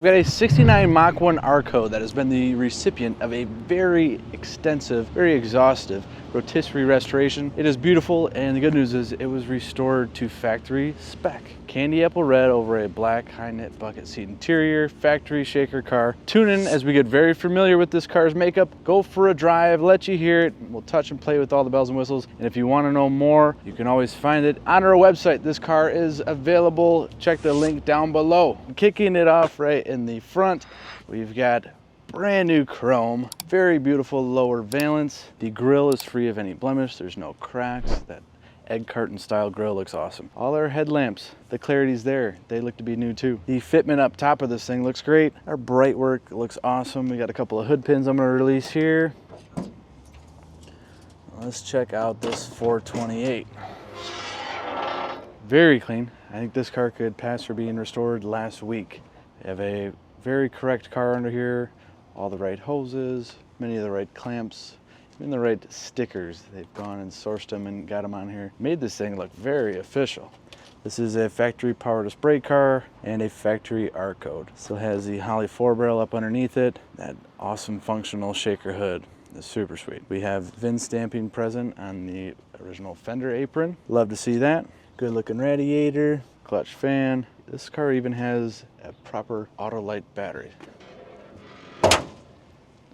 We've got a 69 Mach 1 Arco that has been the recipient of a very extensive, very exhaustive rotisserie restoration. It is beautiful, and the good news is it was restored to factory spec. Candy apple red over a black high knit bucket seat interior, factory shaker car. Tune in as we get very familiar with this car's makeup. Go for a drive, let you hear it. We'll touch and play with all the bells and whistles. And if you want to know more, you can always find it on our website. This car is available. Check the link down below. Kicking it off right in the front, we've got brand new chrome, very beautiful lower valance. The grille is free of any blemish. There's no cracks. That egg carton style grille looks awesome. All our headlamps, the clarity's there. They look to be new too. The fitment up top of this thing looks great. Our bright work looks awesome. We got a couple of hood pins I'm gonna release here. Let's check out this 428. Very clean. I think this car could pass for being restored last week. We have a very correct car under here. All the right hoses, many of the right clamps, even the right stickers. They've gone and sourced them and got them on here. Made this thing look very official. This is a factory power display car and a factory R-code. Still has the Holley 4-barrel up underneath it. That awesome functional shaker hood. It's super sweet. We have VIN stamping present on the original fender apron. Love to see that. Good looking radiator, clutch fan. This car even has a proper Autolite battery.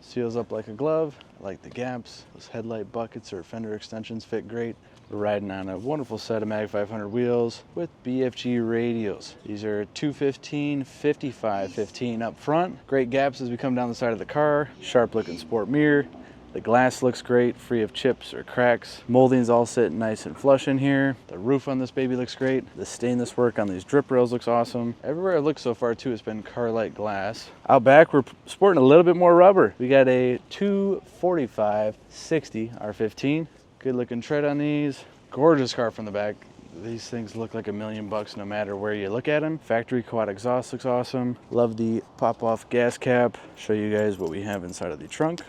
Seals up like a glove. I like the gaps. Those headlight buckets or fender extensions fit great. We're riding on a wonderful set of Mag 500 wheels with BFG radials. These are 215, 55, 15 up front. Great gaps as we come down the side of the car. Sharp looking sport mirror. The glass looks great, free of chips or cracks. Molding's all sitting nice and flush in here. The roof on this baby looks great. The stainless work on these drip rails looks awesome. Everywhere I've looked so far too, it's been Car-Lite glass. Out back, we're sporting a little bit more rubber. We got a 245/60 R15. Good looking tread on these. Gorgeous car from the back. These things look like $1 million no matter where you look at them. Factory quad exhaust looks awesome. Love the pop-off gas cap. Show you guys what we have inside of the trunk.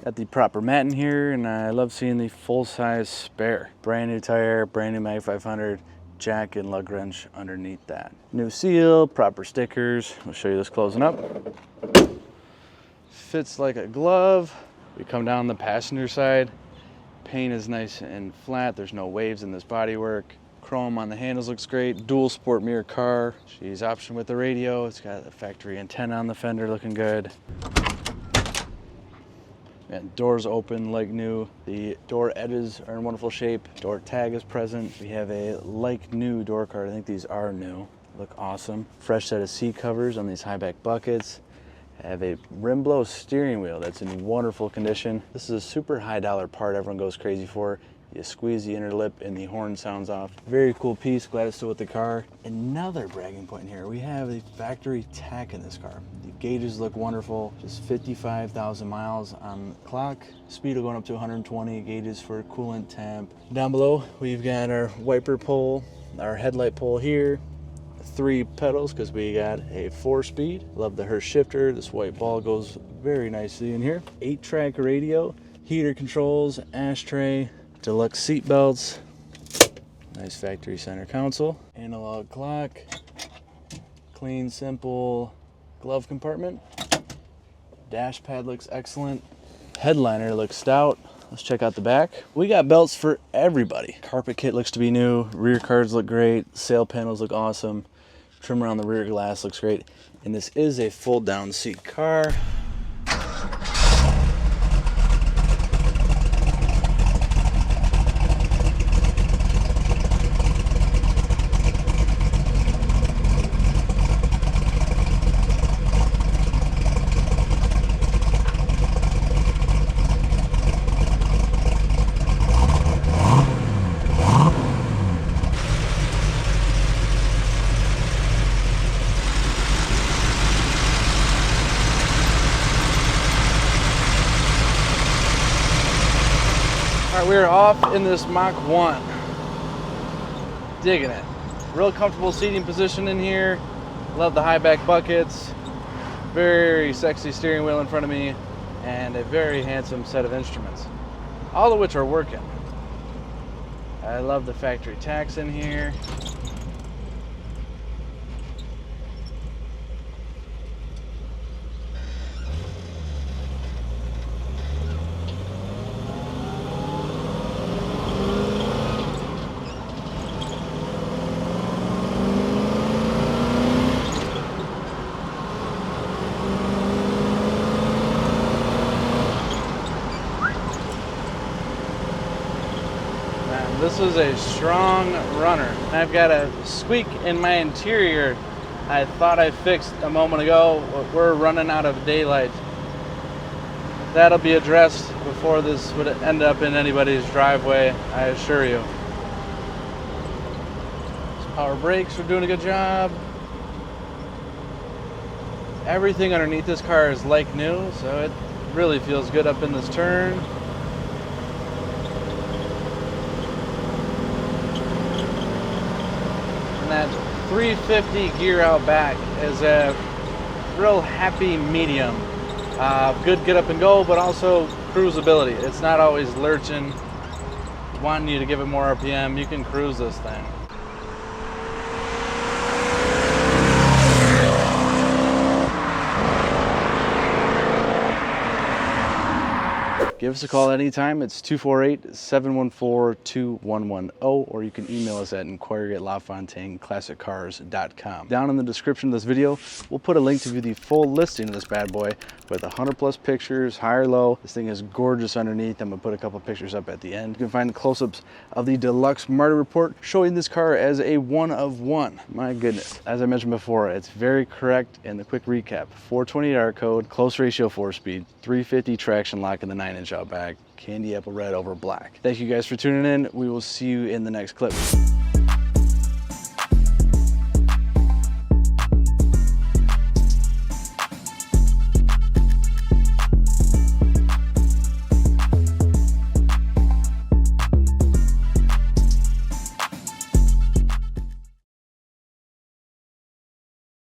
Got the proper mat in here, and I love seeing the full-size spare. Brand new tire, brand new Mag 500, jack and lug wrench underneath that. New seal, proper stickers. I'll show you this closing up. Fits like a glove. We come down the passenger side. Paint is nice and flat. There's no waves in this bodywork. Chrome on the handles looks great. Dual sport mirror car. She's optioned with the radio. It's got a factory antenna on the fender looking good. And doors open like new. The door edges are in wonderful shape. Door tag is present. We have a like new door card. I think these are new. Look awesome. Fresh set of seat covers on these high back buckets. I have a rim blow steering wheel that's in wonderful condition. This is a super high dollar part everyone goes crazy for. You squeeze the inner lip and the horn sounds off. Very cool piece, glad it's still with the car. Another bragging point here, we have a factory tach in this car. The gauges look wonderful, just 55,000 miles on the clock. Speed going up to 120, gauges for coolant temp. Down below, we've got our wiper pole, our headlight pole here. 3 pedals because we got a 4-speed. Love the Hurst shifter. This white ball goes very nicely in here. 8-track radio, heater controls, ashtray, deluxe seat belts, nice factory center console, analog clock, clean, simple glove compartment. Dash pad looks excellent. Headliner looks stout. Let's check out the back. We got belts for everybody. Carpet kit looks to be new. Rear cards look great. Sail panels look awesome. Trim around the rear glass looks great. And this is a fold down seat car. All right, we're off in this Mach 1. Digging it. Real comfortable seating position in here. Love the high back buckets. Very sexy steering wheel in front of me, and a very handsome set of instruments, all of which are working. I love the factory tachs in here. is a strong runner. I've got a squeak in my interior I thought I fixed a moment ago. We're running out of daylight. That'll be addressed before this would end up in anybody's driveway, I assure you. Power brakes are doing a good job. Everything underneath this car is like new, so it really feels good up in this turn. And that 350 gear out back is a real happy medium. Good get up and go, but also cruisability. It's not always lurching, wanting you to give it more RPM. You can cruise this thing. Give us a call anytime. It's 248-714-2110, or you can email us at inquiry@lafontaineClassicCars.com. Down in the description of this video, we'll put a link to view the full listing of this bad boy with 100+ pictures, high or low. This thing is gorgeous underneath. I'm gonna put a couple pictures up at the end. You can find the close-ups of the deluxe Marti report showing this car as a 1 of 1. My goodness. As I mentioned before, it's very correct in the quick recap. 428 R code, close ratio 4-speed, 350 traction lock in the 9-inch out back, candy apple red over black. Thank you guys for tuning in. We will see you in the next clip.